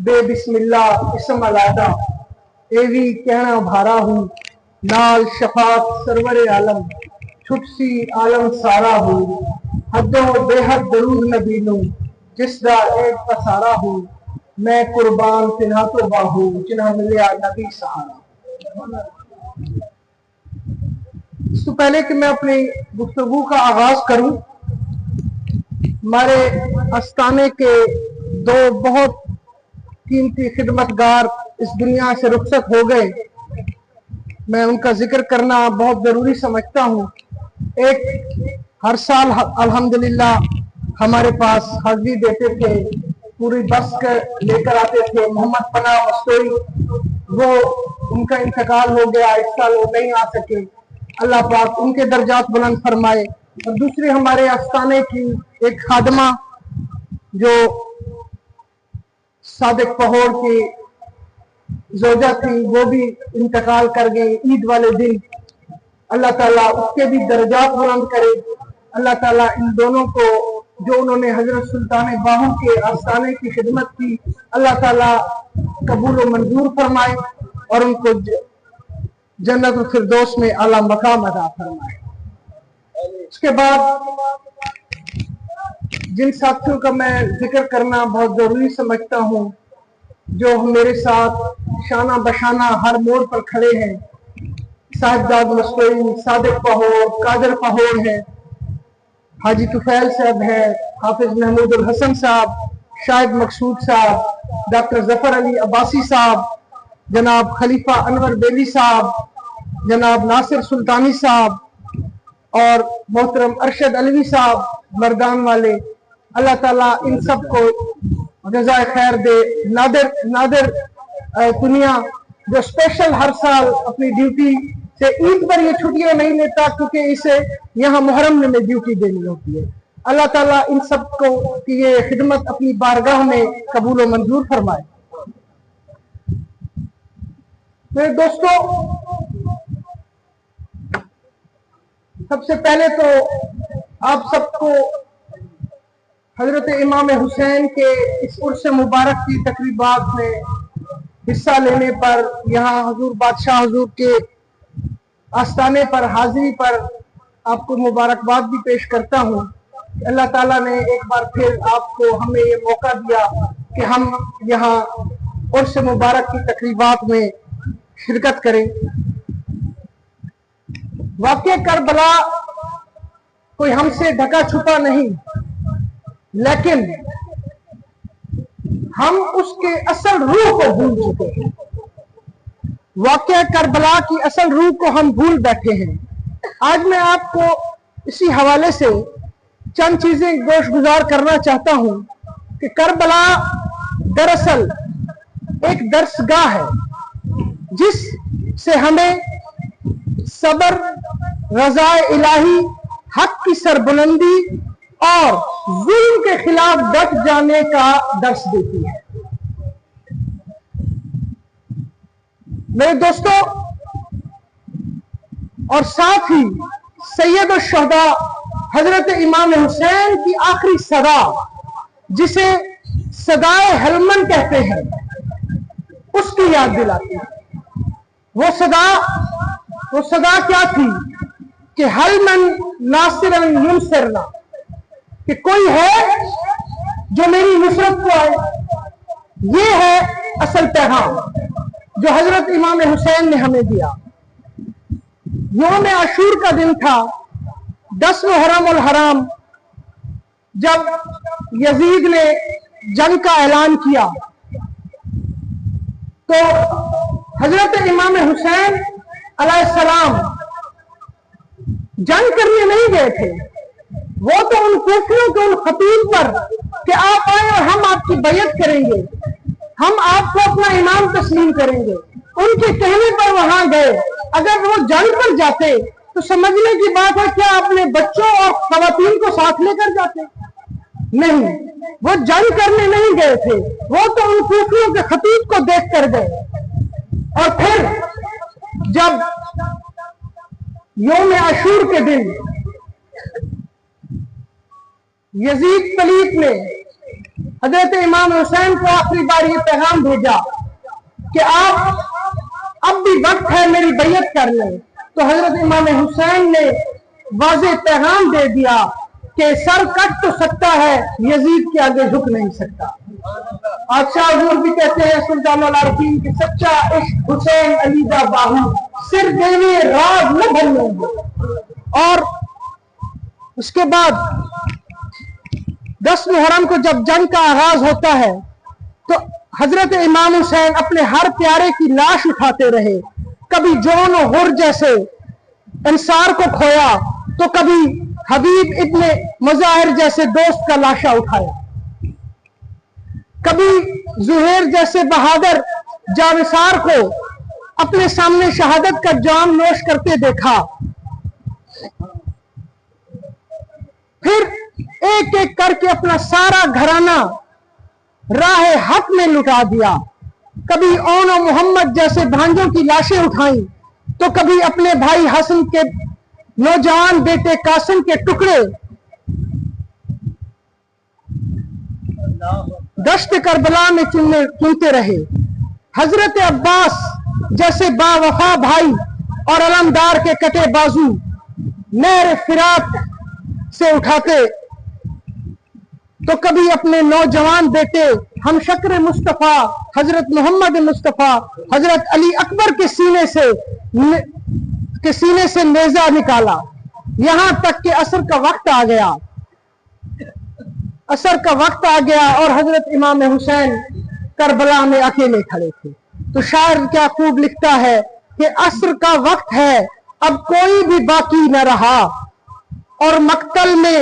بے بسم اللہ اسم علیحدہ ایوی کہنا بھارا ہوں نال شفاعت سرور عالم چھٹ سی عالم سارا ہوں حدوں بے حد درود نبی نوں جس دا ایک پسارا ہوں میں قربان تنہا تو باہو جنہاں ملیا نبی سہارا۔ اس تو پہلے کہ میں اپنی گفتگو کا آغاز کروں، ہمارے آستانے کے دو بہت قیمتی خدمتگار اس دنیا سے رخصت ہو گئے، میں ان کا ذکر کرنا بہت ضروری سمجھتا ہوں۔ ایک ہر سال الحمدللہ ہمارے پاس حاضری دیتے تھے، پوری بس لے کر آتے تھے، محمد پناہ مستوری، وہ ان کا انتقال ہو گیا، اس سال وہ نہیں آ سکے، اللہ پاک ان کے درجات بلند فرمائے۔ اور دوسری ہمارے آستانے کی ایک خادمہ جو صادق پہوڑ کی زوجہ تھی، وہ بھی انتقال کر گئی عید والے دن، اللہ تعالیٰ اس کے بھی درجات بلند کرے۔ اللہ تعالیٰ ان دونوں کو جو انہوں نے حضرت سلطان باہو کے آستانے کی خدمت کی، اللہ تعالیٰ قبول و منظور فرمائے اور ان کو جنت الفردوس میں اعلیٰ مقام عطا فرمائے۔ اس کے بعد جن ساتھیوں کا میں ذکر کرنا بہت ضروری سمجھتا ہوں، جو میرے ساتھ شانہ بشانہ ہر موڑ پر کھڑے ہیں، صاحبزاد مستوری، صادق پہوڑ، قادر پہوڑ ہے، حاجی طفیل صاحب ہے، حافظ محمود الحسن صاحب، شاہد مقصود صاحب، ڈاکٹر ظفر علی عباسی صاحب، جناب خلیفہ انور بیلی صاحب، جناب ناصر سلطانی صاحب اور محترم ارشد علوی صاحب مردان والے، اللہ تعالیٰ ان سب کو جزائے خیر دے۔ نادر دنیا جو اسپیشل ہر سال اپنی ڈیوٹی سے عید پر یہ چھٹیاں نہیں لیتا کیونکہ اسے یہاں محرم میں ڈیوٹی دینی ہوتی ہے، اللہ تعالیٰ ان سب کو کی یہ خدمت اپنی بارگاہ میں قبول و منظور فرمائے۔ میرے دوستو، سب سے پہلے تو آپ سب کو حضرت امام حسین کے اس عرس مبارک کی تقریبات میں حصہ لینے پر، یہاں حضور بادشاہ حضور کے آستانے پر حاضری پر آپ کو مبارکباد بھی پیش کرتا ہوں۔ اللہ تعالیٰ نے ایک بار پھر آپ کو ہمیں یہ موقع دیا کہ ہم یہاں عرس مبارک کی تقریبات میں شرکت کریں۔ واقعہ کربلا کوئی ہم سے ڈھکا چھپا نہیں، لیکن ہم اس کے اصل روح کو بھول چکے ہیں۔ واقعہ کربلا کی اصل روح کو ہم بھول بیٹھے ہیں۔ آج میں آپ کو اسی حوالے سے چند چیزیں گوش گزار کرنا چاہتا ہوں کہ کربلا دراصل ایک درسگاہ ہے جس سے ہمیں صبر، رضا الہی، حق کی سربلندی اور ظلم کے خلاف ڈٹ جانے کا درس دیتی ہے۔ میرے دوستو، اور ساتھ ہی سید الشہداء حضرت امام حسین کی آخری صدا، جسے صدائے ہلمن کہتے ہیں، اس کی یاد دلاتی ہے۔ وہ صدا کیا تھی کہ ہلمن ناصرن ینصرنا، کہ کوئی ہے جو میری نصرت کو آئے۔ یہ ہے اصل پیغام جو حضرت امام حسین نے ہمیں دیا۔ یوم عاشور کا دن تھا، 10 محرم الحرام، جب یزید نے جنگ کا اعلان کیا تو حضرت امام حسین علیہ السلام جنگ کرنے نہیں گئے تھے، وہ تو ان کوفیوں کے ان خطیب پر کہ آپ آئیں اور ہم آپ کی بیعت کریں گے، ہم آپ کو اپنا امام تسلیم کریں گے، ان کے کہنے پر وہاں گئے۔ اگر وہ جنگ پر جاتے تو سمجھنے کی بات ہے کیا اپنے بچوں اور خواتین کو ساتھ لے کر جاتے؟ نہیں، وہ جنگ کرنے نہیں گئے تھے، وہ تو ان کوفیوں کے خطیب کو دیکھ کر گئے۔ اور پھر جب یوم عاشور کے دن یزید پلیت نے حضرت امام حسین کو آخری بار یہ پیغام بھیجا کہ آپ اب بھی وقت ہے میری بیعت کر لیں، تو حضرت امام حسین نے واضح پیغام دے دیا کہ سر کٹ تو سکتا ہے، یزید کے آگے جھک نہیں سکتا۔ شاہ حضور بھی کہتے ہیں سلطان العارفین کہ سچا عشق حسین علی دا باہو، سر دیوے راز نہ بھلوں گے۔ اور اس کے بعد 10 محرم کو جب جنگ کا آغاز ہوتا ہے تو حضرت امام حسین اپنے ہر پیارے کی لاش اٹھاتے رہے، کبھی جون و غر جیسے انصار کو کھویا تو کبھی حبیب ابن مظاہر جیسے دوست کا لاشا اٹھایا، کبھی زہیر جیسے بہادر جانثار کو اپنے سامنے شہادت کا جام نوش کرتے دیکھا، پھر ایک ایک کر کے اپنا سارا گھرانہ راہ حق میں لٹا دیا، کبھی اون و محمد جیسے بھانجوں کی لاشیں اٹھائیں تو کبھی اپنے بھائی حسن کے نوجوان بیٹے قاسم کے ٹکڑے دشت کربلا میں چنتے رہے، حضرت عباس جیسے با وفا بھائی اور علمدار کے کٹے بازو نہر فرات سے اٹھاتے تو کبھی اپنے نوجوان بیٹے ہم شکر مصطفیٰ حضرت محمد مصطفیٰ حضرت علی اکبر کے سینے سے نیزہ نکالا، یہاں تک کہ عصر کا وقت آ گیا اور حضرت امام حسین کربلا میں اکیلے کھڑے تھے۔ تو شاعر کیا خوب لکھتا ہے کہ عصر کا وقت ہے اب کوئی بھی باقی نہ رہا، اور مقتل میں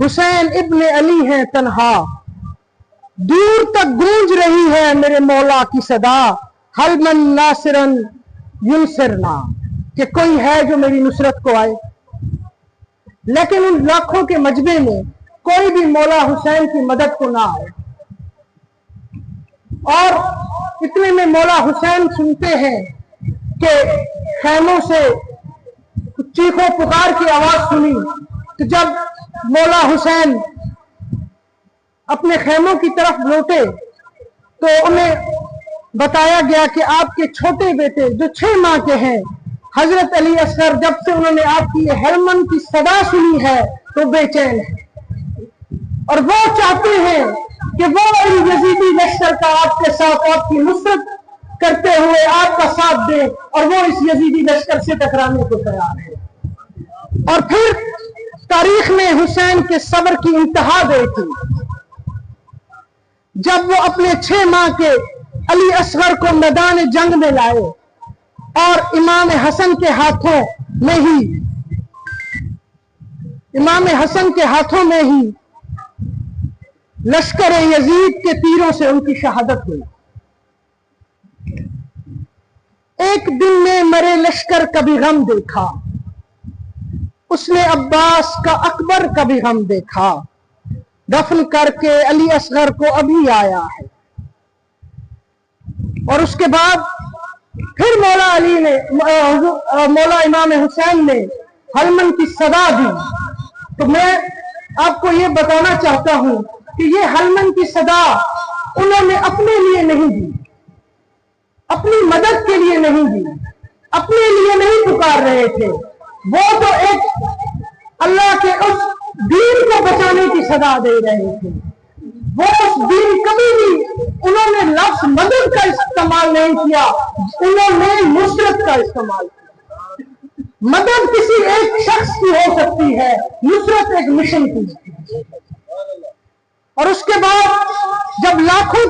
حسین ابن علی ہیں تنہا، دور تک گونج رہی ہے میرے مولا کی صدا، حل من ناصرن ینصرنا، کہ کوئی ہے جو میری نصرت کو آئے۔ لیکن ان لاکھوں کے مجمع میں کوئی بھی مولا حسین کی مدد کو نہ آئے، اور اتنے میں مولا حسین سنتے ہیں کہ خیموں سے چیخو پکار کی آواز سنی، تو جب مولا حسین اپنے خیموں کی طرف لوٹے تو انہیں بتایا گیا کہ آپ کے چھوٹے بیٹے جو 6 ماہ کے ہیں حضرت علی اصغر، جب سے انہوں نے آپ کی ہرمن کی صدا سنی ہے تو بے چین ہے، اور وہ چاہتے ہیں کہ وہ یزیدی لشکر کا آپ کے ساتھ آپ کی نصرت کرتے ہوئے آپ کا ساتھ دے، اور وہ اس یزیدی لشکر سے ٹکرانے کو تیار ہے۔ اور پھر تاریخ نے حسین کے صبر کی انتہا دیکھی جب وہ اپنے 6 ماہ کے علی اصغر کو میدان جنگ میں لائے اور امام حسن کے ہاتھوں میں ہی لشکر یزید کے تیروں سے ان کی شہادت ہوئی۔ ایک دن میں مرے لشکر کا بھی غم دیکھا، اس نے عباس کا اکبر کا بھی غم دیکھا، دفن کر کے علی اصغر کو ابھی آیا ہے۔ اور اس کے بعد پھر مولا امام حسین نے ہرمن کی صدا دی۔ تو میں آپ کو یہ بتانا چاہتا ہوں کہ یہ ہرمن کی صدا انہوں نے اپنے لیے نہیں دی، اپنی مدد کے لیے نہیں دی، اپنے لیے نہیں پکار رہے تھے، وہ تو ایک اللہ کے اس دین کو بچانے کی صدا دے رہے تھے۔ وہ اس دین کبھی بھی انہوں نے لفظ مدد کا استعمال نہیں کیا، انہوں نے نصرت کا استعمال کیا۔ مدد کسی ایک شخص کی ہو سکتی ہے، نصرت ایک مشن کی۔ اور اس کے بعد جب لاکھوں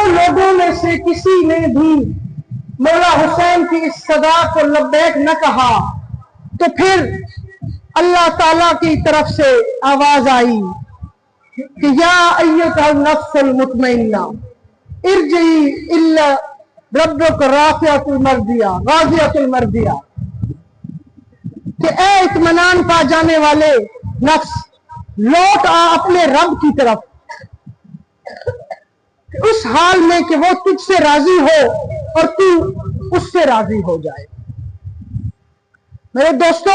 لوگوں میں سے کسی نے بھی مولا حسین کی اس صدا کو لبیک نہ کہا تو پھر اللہ تعالیٰ کی طرف سے آواز آئی کہ یا ایتھا النفس المطمئنہ ارجعی الی ربک راضیۃ المرضیہ، کہ اے اطمینان پا جانے والے نفس، لوٹ آ اپنے رب کی طرف اس حال میں کہ وہ تجھ سے راضی ہو اور تو اس سے راضی ہو جائے۔ میرے دوستو،